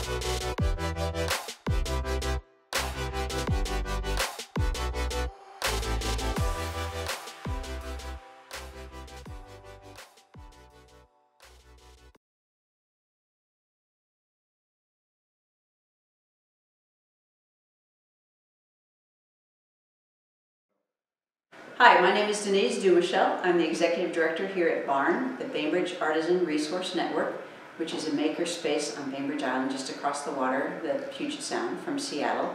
Hi, my name is Denise Dumouchel. I'm the Executive Director here at BARN, the Bainbridge Artisan Resource Network, which is a makerspace on Bainbridge Island just across the water, the Puget Sound from Seattle.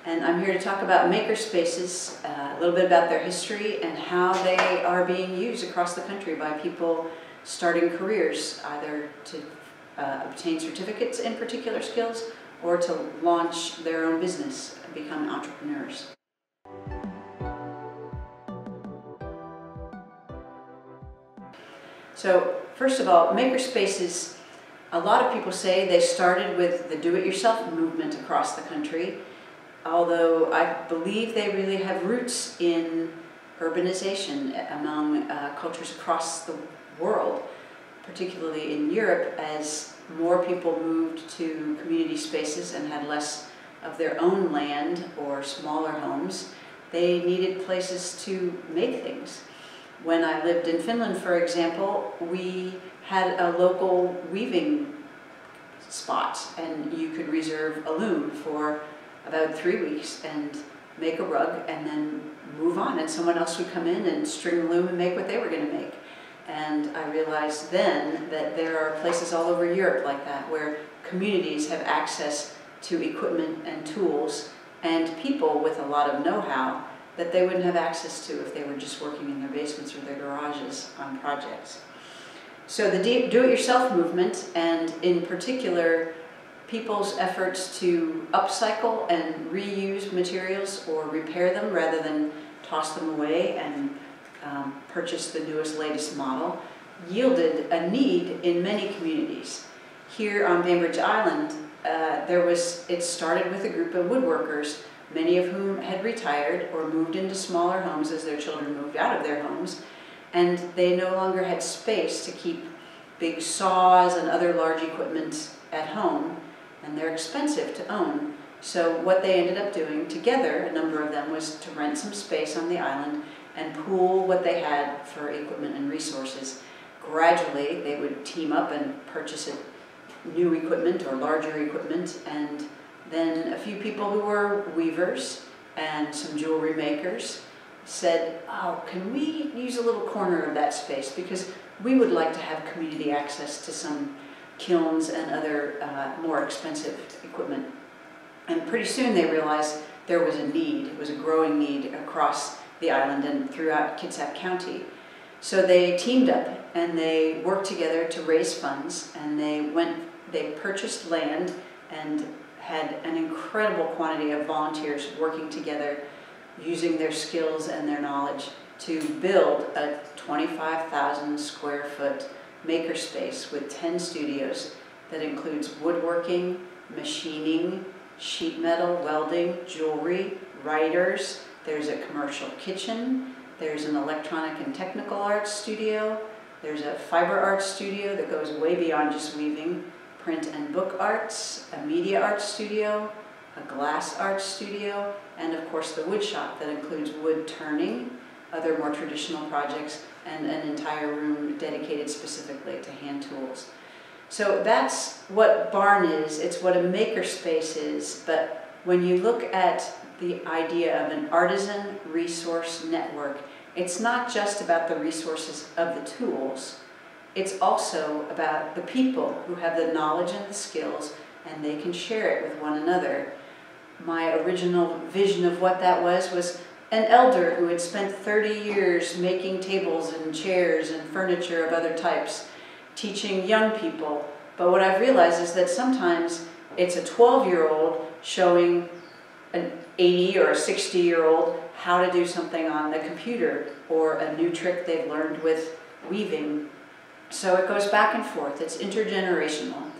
And I'm here to talk about makerspaces, a little bit about their history and how they are being used across the country by people starting careers, either to obtain certificates in particular skills or to launch their own business and become entrepreneurs. So first of all, makerspaces, a lot of people say they started with the do-it-yourself movement across the country, although I believe they really have roots in urbanization among cultures across the world, particularly in Europe, as more people moved to community spaces and had less of their own land or smaller homes. They needed places to make things. When I lived in Finland, for example, we had a local weaving spot, and you could reserve a loom for about 3 weeks and make a rug and then move on, and someone else would come in and string the loom and make what they were going to make. And I realized then that there are places all over Europe like that where communities have access to equipment and tools and people with a lot of know-how that they wouldn't have access to if they were just working in their basements or their garages on projects. So the do-it-yourself movement, and in particular people's efforts to upcycle and reuse materials or repair them rather than toss them away and purchase the newest, latest model, yielded a need in many communities. Here on Bainbridge Island, it started with a group of woodworkers, many of whom had retired or moved into smaller homes as their children moved out of their homes, and they no longer had space to keep big saws and other large equipment at home, and they're expensive to own. So what they ended up doing together, a number of them, was to rent some space on the island and pool what they had for equipment and resources. Gradually, they would team up and purchase new equipment or larger equipment, and then a few people who were weavers and some jewelry makers said, oh, can we use a little corner of that space, because we would like to have community access to some kilns and other more expensive equipment. And pretty soon they realized there was a need. It was a growing need across the island and throughout Kitsap County. So they teamed up and they worked together to raise funds, and they purchased land and had an incredible quantity of volunteers working together, using their skills and their knowledge to build a 25,000 square foot makerspace with 10 studios that includes woodworking, machining, sheet metal, welding, jewelry, writers. There's a commercial kitchen, there's an electronic and technical arts studio, there's a fiber arts studio that goes way beyond just weaving, print and book arts, a media arts studio, a glass arts studio, and of course the wood shop that includes wood turning, other more traditional projects, and an entire room dedicated specifically to hand tools. So that's what BARN is. It's what a makerspace is, but when you look at the idea of an artisan resource network, it's not just about the resources of the tools. It's also about the people who have the knowledge and the skills, and they can share it with one another. My original vision of what that was an elder who had spent 30 years making tables and chairs and furniture of other types, teaching young people. But what I've realized is that sometimes it's a 12-year-old showing an 80 or a 60-year-old how to do something on the computer, or a new trick they've learned with weaving. So it goes back and forth. It's intergenerational,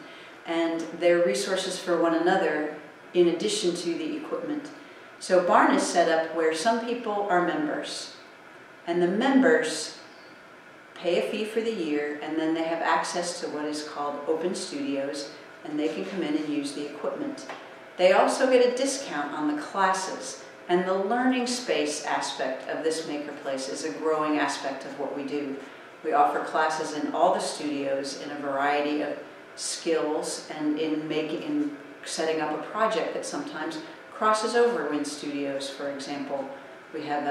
and they're resources for one another in addition to the equipment. So BARN is set up where some people are members, and the members pay a fee for the year, and then they have access to what is called open studios, and they can come in and use the equipment. They also get a discount on the classes, and the learning space aspect of this makerplace is a growing aspect of what we do. We offer classes in all the studios in a variety of skills, and in setting up a project that sometimes crosses over in studios. For example, we have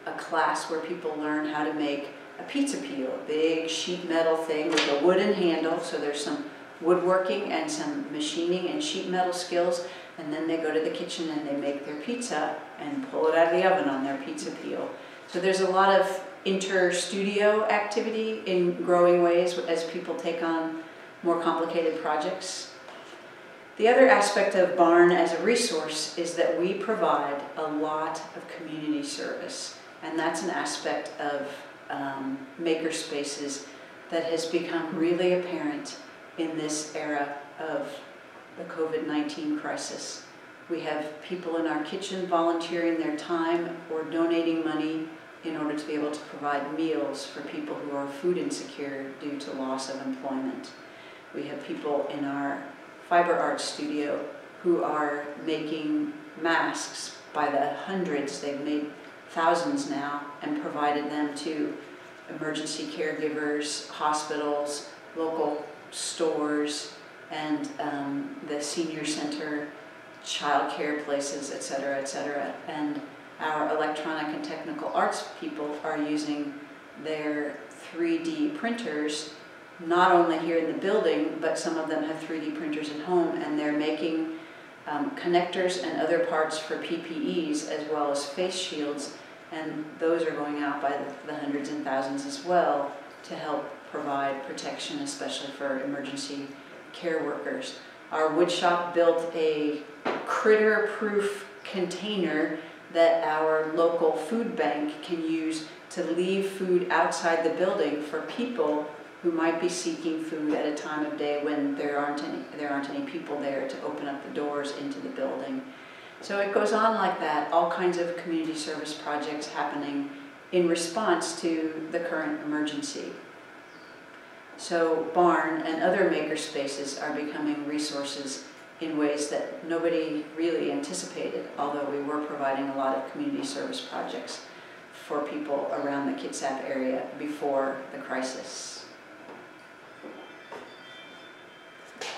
a class where people learn how to make a pizza peel, a big sheet metal thing with a wooden handle. So there's some woodworking and some machining and sheet metal skills, and then they go to the kitchen and they make their pizza and pull it out of the oven on their pizza peel. So there's a lot of inter-studio activity in growing ways as people take on more complicated projects. The other aspect of Barn as a resource is that we provide a lot of community service, and that's an aspect of makerspaces that has become really apparent in this era of the COVID-19 crisis. We have people in our kitchen volunteering their time or donating money in order to be able to provide meals for people who are food insecure due to loss of employment. We have people in our fiber art studio who are making masks by the hundreds. They've made thousands now and provided them to emergency caregivers, hospitals, local stores, and the senior center, child care places, etc., etc. And our electronic and technical arts people are using their 3D printers, not only here in the building, but some of them have 3D printers at home, and they're making connectors and other parts for PPEs as well as face shields, and those are going out by the hundreds and thousands as well to help provide protection, especially for emergency care workers. Our woodshop built a critter-proof container that our local food bank can use to leave food outside the building for people who might be seeking food at a time of day when there aren't any people there to open up the doors into the building. So it goes on like that, all kinds of community service projects happening in response to the current emergency. So Barn and other makerspaces are becoming resources in ways that nobody really anticipated, although we were providing a lot of community service projects for people around the Kitsap area before the crisis.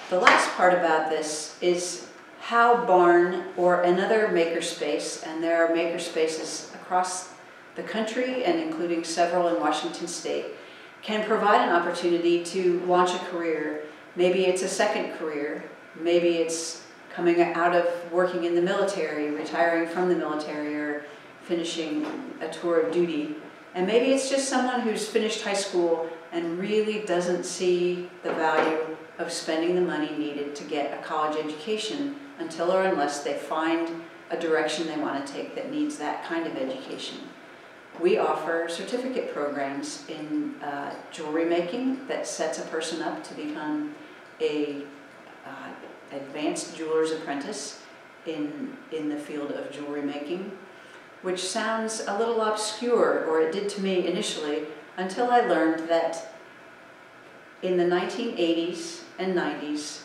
The last part about this is how Barn or another makerspace, and there are makerspaces across the country and including several in Washington State, can provide an opportunity to launch a career. Maybe it's a second career, maybe it's coming out of working in the military, retiring from the military, or finishing a tour of duty. And maybe it's just someone who's finished high school and really doesn't see the value of spending the money needed to get a college education until or unless they find a direction they want to take that needs that kind of education. We offer certificate programs in jewelry making that sets a person up to become a advanced jeweler's apprentice in the field of jewelry making, which sounds a little obscure, or it did to me initially, until I learned that in the 1980s and 90s,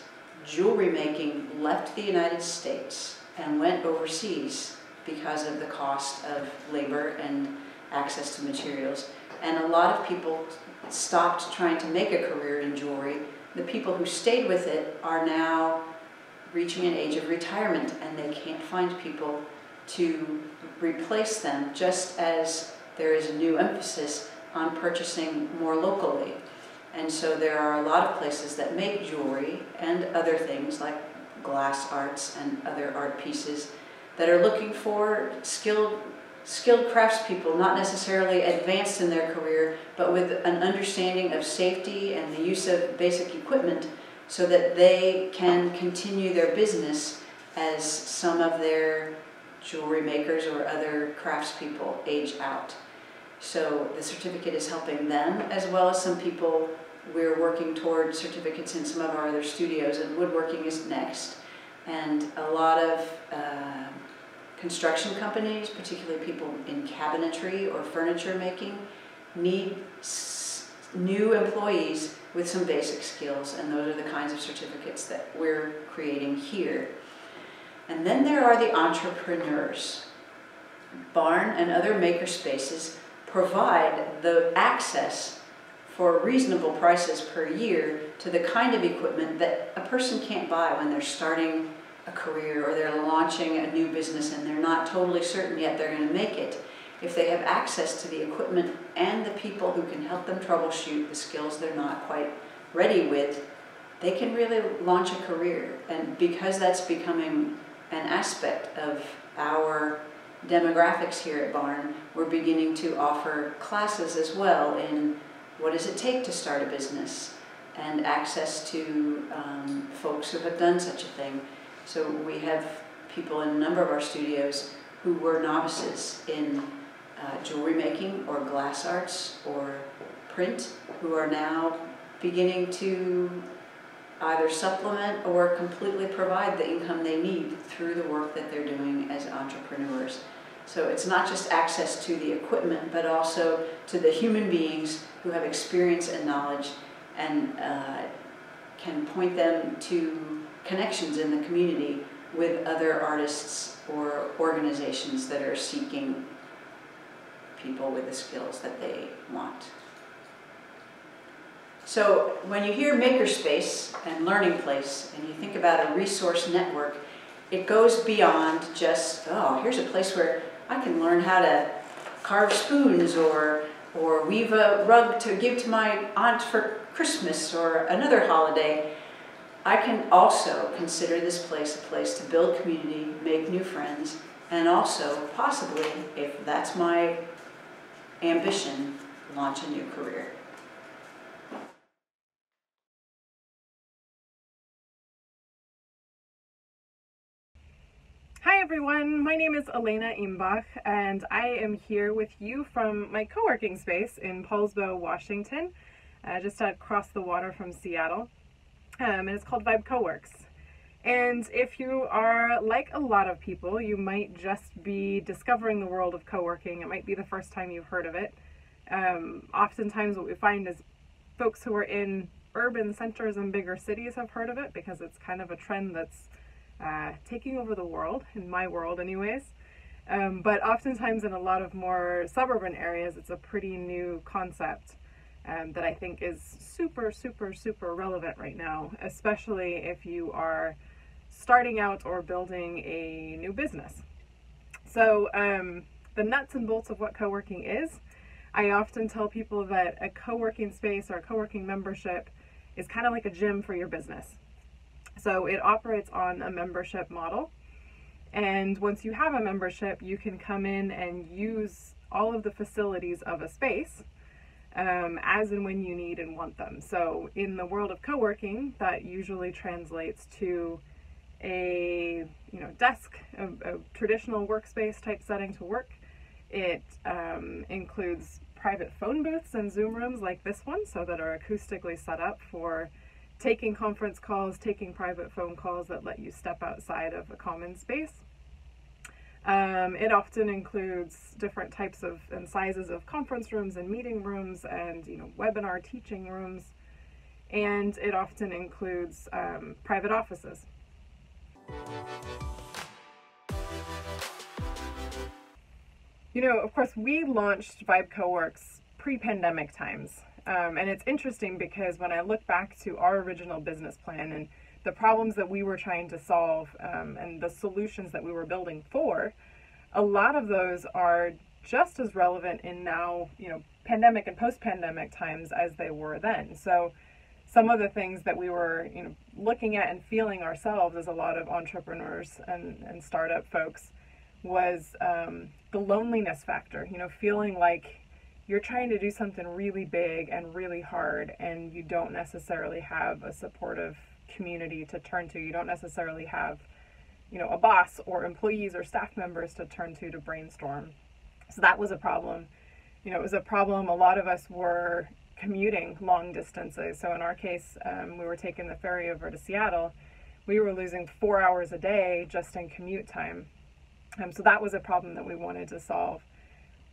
jewelry making left the United States and went overseas because of the cost of labor and access to materials. And a lot of people stopped trying to make a career in jewelry. The people who stayed with it are now reaching an age of retirement, and they can't find people to replace them, just as there is a new emphasis on purchasing more locally. And so there are a lot of places that make jewelry and other things like glass arts and other art pieces that are looking for skilled craftspeople, not necessarily advanced in their career, but with an understanding of safety and the use of basic equipment so that they can continue their business as some of their jewelry makers or other craftspeople age out. So the certificate is helping them, as well as some people. We're working toward certificates in some of our other studios, and woodworking is next. And a lot of construction companies, particularly people in cabinetry or furniture making, need new employees with some basic skills, and those are the kinds of certificates that we're creating here. And then there are the entrepreneurs. Barn and other makerspaces provide the access for reasonable prices per year to the kind of equipment that a person can't buy when they're starting a career or they're launching a new business and they're not totally certain yet they're going to make it. If they have access to the equipment and the people who can help them troubleshoot the skills they're not quite ready with, they can really launch a career. And because that's becoming an aspect of our demographics here at Barn, we're beginning to offer classes as well in what does it take to start a business, and access to folks who have done such a thing. So we have people in a number of our studios who were novices in jewelry making or glass arts or print, who are now beginning to either supplement or completely provide the income they need through the work that they're doing as entrepreneurs. So it's not just access to the equipment, but also to the human beings who have experience and knowledge and can point them to connections in the community with other artists or organizations that are seeking people with the skills that they want. So when you hear makerspace and learning place and you think about a resource network, it goes beyond just, oh, here's a place where I can learn how to carve spoons or weave a rug to give to my aunt for Christmas or another holiday. I can also consider this place a place to build community, make new friends, and also possibly, if that's my ambition, launch a new career. Hi everyone, my name is Alanna Imbach and I am here with you from my co-working space in Paulsbo, Washington, just across the water from Seattle, and it's called Vibe Co-works. And if you are like a lot of people, you might just be discovering the world of co-working. It might be the first time you've heard of it. Oftentimes what we find is folks who are in urban centers and bigger cities have heard of it because it's kind of a trend that's taking over the world, in my world anyways. But oftentimes in a lot of more suburban areas, it's a pretty new concept that I think is super relevant right now, especially if you are starting out or building a new business. So the nuts and bolts of what co-working is, I often tell people that a co-working space or a co-working membership is kind of like a gym for your business. So it operates on a membership model, and once you have a membership, you can come in and use all of the facilities of a space as and when you need and want them. So in the world of co-working, that usually translates to a desk, a traditional workspace type setting to work. It includes private phone booths and Zoom rooms like this one, so that are acoustically set up for taking conference calls, taking private phone calls that let you step outside of a common space. It often includes different types of and sizes of conference rooms and meeting rooms and webinar teaching rooms, and it often includes private offices. Of course, we launched Vibe Co-works pre-pandemic times. And it's interesting because when I look back to our original business plan and the problems that we were trying to solve and the solutions that we were building for, a lot of those are just as relevant in now, pandemic and post-pandemic times as they were then. So some of the things that we were, looking at and feeling ourselves as a lot of entrepreneurs and startup folks was the loneliness factor, feeling like you're trying to do something really big and really hard and you don't necessarily have a supportive community to turn to. You don't necessarily have, a boss or employees or staff members to turn to brainstorm. So that was a problem. It was a problem. A lot of us were commuting long distances. So in our case, we were taking the ferry over to Seattle. We were losing 4 hours a day just in commute time. So that was a problem that we wanted to solve.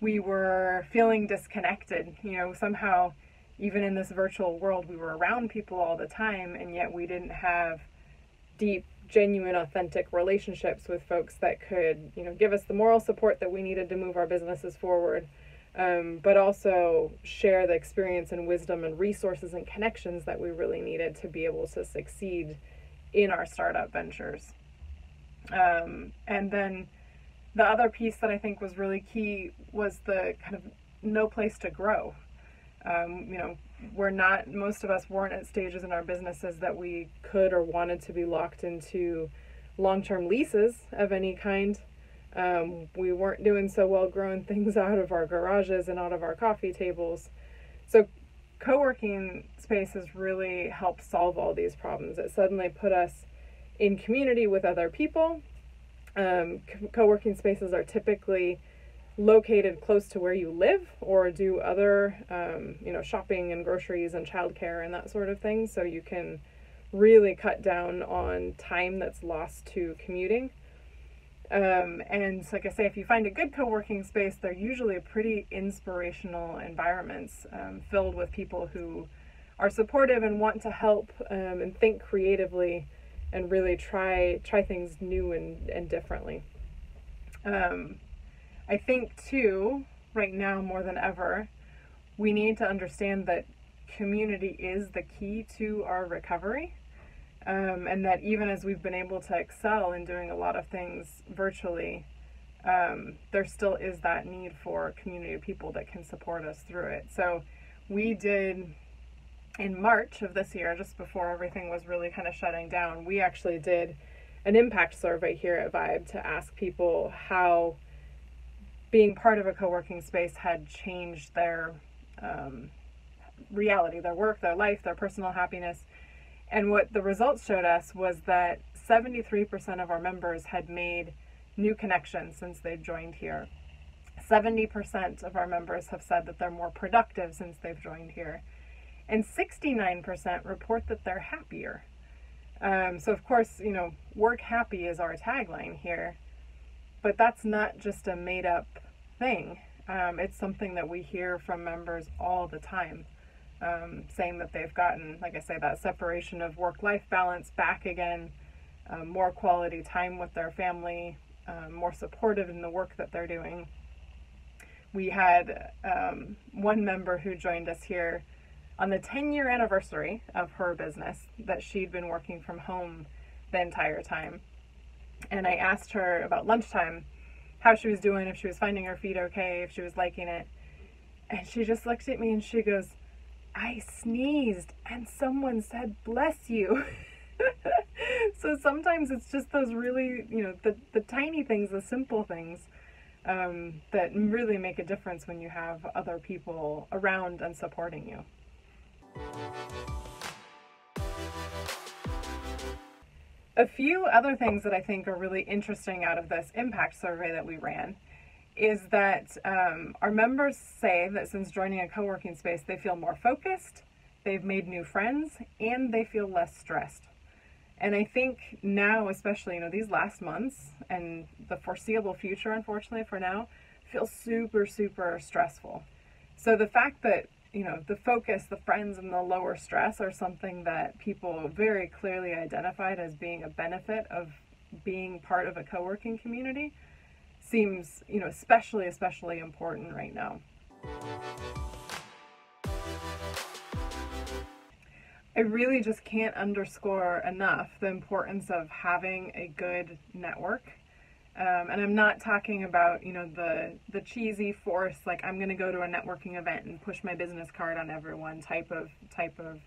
We were feeling disconnected. Somehow even in this virtual world, we were around people all the time, and yet we didn't have deep, genuine, authentic relationships with folks that could, give us the moral support that we needed to move our businesses forward, but also share the experience and wisdom and resources and connections that we really needed to be able to succeed in our startup ventures. And then the other piece that I think was really key was the kind of no place to grow. Most of us weren't at stages in our businesses that we could or wanted to be locked into long-term leases of any kind. We weren't doing so well growing things out of our garages and out of our coffee tables. So co-working spaces really helped solve all these problems. It suddenly put us in community with other people. Co-working spaces are typically located close to where you live or do other, shopping and groceries and childcare and that sort of thing. So you can really cut down on time that's lost to commuting. And like I say, if you find a good co-working space, they're usually pretty inspirational environments, filled with people who are supportive and want to help, and think creatively and really try things new and differently. I think too, right now more than ever, we need to understand that community is the key to our recovery. And that even as we've been able to excel in doing a lot of things virtually, there still is that need for a community of people that can support us through it. So we did, in March of this year, just before everything was really kind of shutting down, we actually did an impact survey here at Vibe to ask people how being part of a co-working space had changed their reality, their work, their life, their personal happiness. And what the results showed us was that 73% of our members had made new connections since they've joined here. 70% of our members have said that they're more productive since they've joined here. And 69% report that they're happier. So of course, work happy is our tagline here, but that's not just a made up thing. It's something that we hear from members all the time. Saying that they've gotten, like I say, that separation of work-life balance back again, more quality time with their family, more supportive in the work that they're doing. We had one member who joined us here on the 10-year anniversary of her business that she'd been working from home the entire time. And I asked her about lunchtime, how she was doing, if she was finding her feet okay, if she was liking it. And she just looked at me and she goes, "I sneezed and someone said, 'Bless you.'" So sometimes it's just those really, the tiny things, the simple things, that really make a difference when you have other people around and supporting you. A few other things that I think are really interesting out of this impact survey that we ran is that our members say that since joining a co-working space, they feel more focused, they've made new friends, and they feel less stressed. And I think now, especially, these last months and the foreseeable future, unfortunately for now, feels super, super stressful. So the fact that, the focus, the friends, and the lower stress are something that people very clearly identified as being a benefit of being part of a co-working community seems, especially important right now. I really just can't underscore enough the importance of having a good network. And I'm not talking about, the cheesy force, like I'm going to go to a networking event and push my business card on everyone type of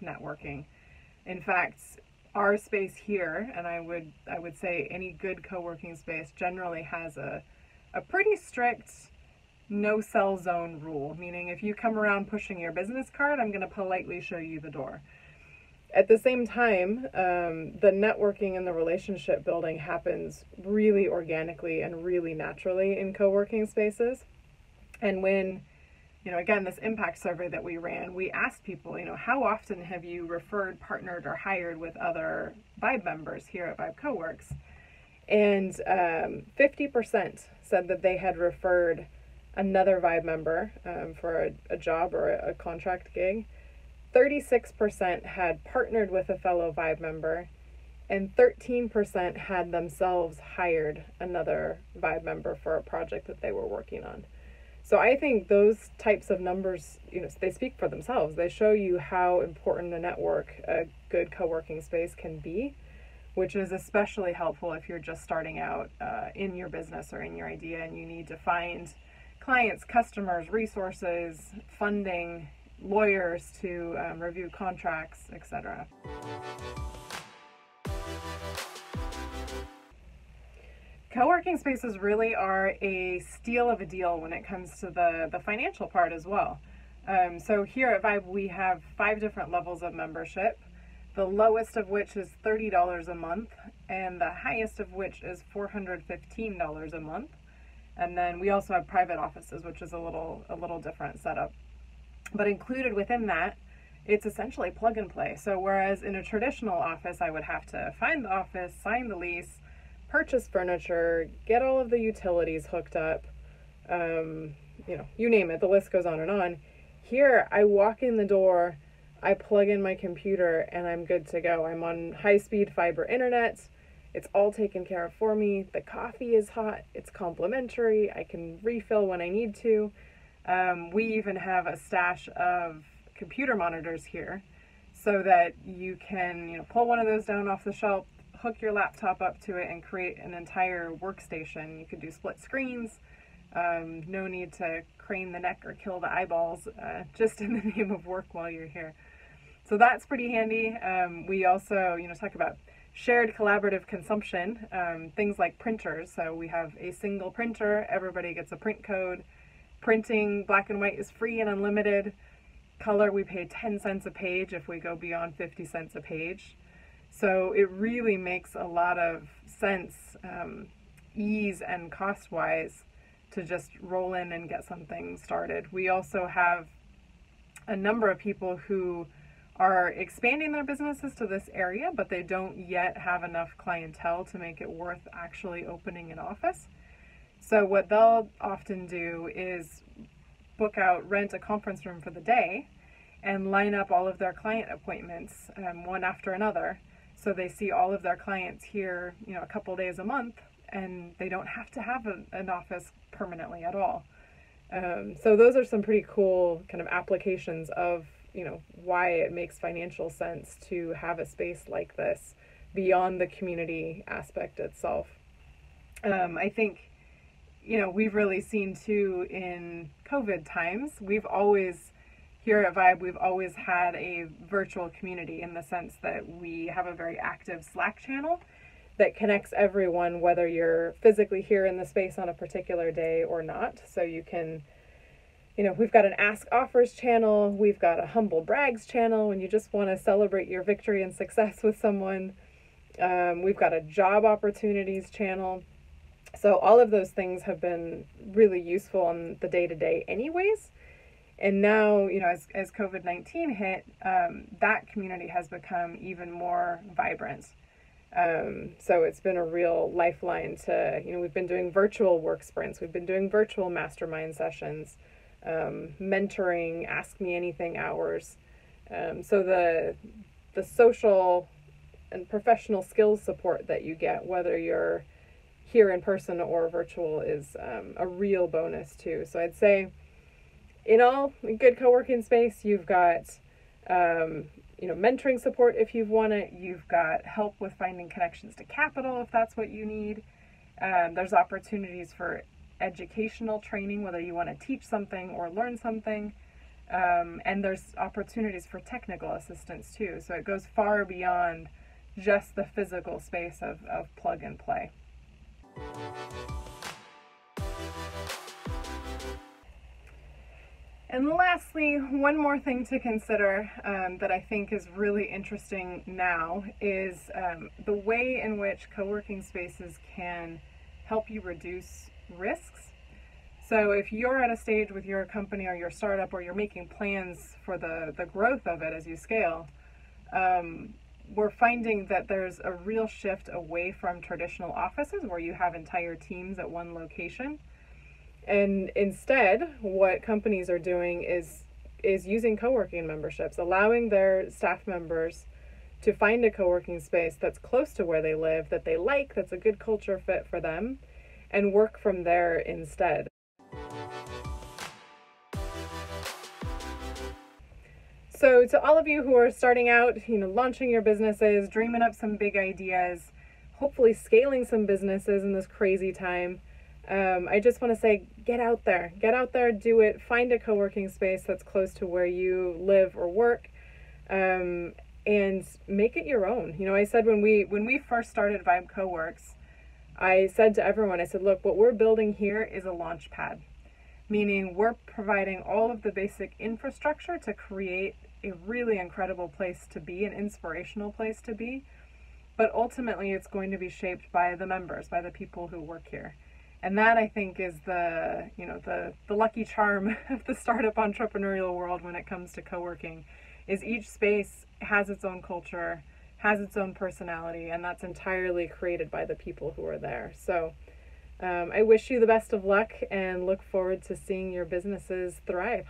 networking. In fact, our space here, and I would say any good co-working space generally has a pretty strict no sell zone rule, meaning if you come around pushing your business card, I'm going to politely show you the door. At the same time, the networking and the relationship building happens really organically and really naturally in co-working spaces. And when, again, this impact survey that we ran, we asked people, how often have you referred, partnered, or hired with other Vibe members here at Vibe Coworks? And 50% said that they had referred another Vibe member for a job or a contract gig. 36% had partnered with a fellow Vibe member, and 13% had themselves hired another Vibe member for a project that they were working on. So I think those types of numbers, they speak for themselves. They show you how important a network a good co-working space can be, which is especially helpful if you're just starting out in your business or in your idea and you need to find clients, customers, resources, funding, lawyers to review contracts, etc. Co-working spaces really are a steal of a deal when it comes to the financial part as well. So here at Vibe, we have 5 different levels of membership, the lowest of which is $30 a month, and the highest of which is $415 a month. And then we also have private offices, which is a little different setup. But included within that, it's essentially plug and play. So whereas in a traditional office, I would have to find the office, sign the lease, purchase furniture, get all of the utilities hooked up, you name it, the list goes on and on. Here, I walk in the door, I plug in my computer, and I'm good to go. I'm on high-speed fiber internet. It's all taken care of for me. The coffee is hot. It's complimentary. I can refill when I need to. We even have a stash of computer monitors here so that you can, pull one of those down off the shelf, hook your laptop up to it, and create an entire workstation. You could do split screens. No need to crane the neck or kill the eyeballs, just in the name of work while you're here. So that's pretty handy. We also, talk about shared collaborative consumption, things like printers. So we have a single printer. Everybody gets a print code. Printing black and white is free and unlimited. Color, we pay 10 cents a page if we go beyond 50 cents a page. So it really makes a lot of sense, ease and cost-wise, to just roll in and get something started. We also have a number of people who are expanding their businesses to this area, but they don't yet have enough clientele to make it worth actually opening an office. So what they'll often do is rent a conference room for the day and line up all of their client appointments, one after another. So they see all of their clients here, a couple days a month, and they don't have to have an office permanently at all. So those are some pretty cool kind of applications of, why it makes financial sense to have a space like this beyond the community aspect itself. I think, we've really seen too in COVID times, here at Vibe, we've always had a virtual community in the sense that we have a very active Slack channel that connects everyone, whether you're physically here in the space on a particular day or not. So you can, we've got an Ask Offers channel, we've got a Humble Brags channel when you just want to celebrate your victory and success with someone. We've got a Job Opportunities channel. So all of those things have been really useful on the day-to-day anyways. And now, as COVID-19 hit, that community has become even more vibrant. So it's been a real lifeline to, we've been doing virtual work sprints, we've been doing virtual mastermind sessions, mentoring, ask me anything hours. So the social and professional skills support that you get, whether you're here in person or virtual, is a real bonus too. So I'd say, in all, a good co-working space, you've got, mentoring support if you want it. You've got help with finding connections to capital if that's what you need. There's opportunities for educational training, whether you want to teach something or learn something. And there's opportunities for technical assistance too. So it goes far beyond just the physical space of plug and play. And lastly, one more thing to consider that I think is really interesting now is the way in which co-working spaces can help you reduce risks. So if you're at a stage with your company or your startup, or you're making plans for the growth of it as you scale, we're finding that there's a real shift away from traditional offices where you have entire teams at one location. And instead, what companies are doing is is using co-working memberships, allowing their staff members to find a co-working space that's close to where they live, that they like, that's a good culture fit for them, and work from there instead. So to all of you who are starting out, launching your businesses, dreaming up some big ideas, hopefully scaling some businesses in this crazy time, I just want to say, get out there, do it, find a co-working space that's close to where you live or work, and make it your own. I said when we first started Vibe Co-works, I said to everyone, I said, look, what we're building here is a launch pad, meaning we're providing all of the basic infrastructure to create a really incredible place to be, an inspirational place to be, but ultimately it's going to be shaped by the members, by the people who work here. And that, I think, is the lucky charm of the startup entrepreneurial world when it comes to co-working, is each space has its own culture, has its own personality, and that's entirely created by the people who are there. So I wish you the best of luck and look forward to seeing your businesses thrive.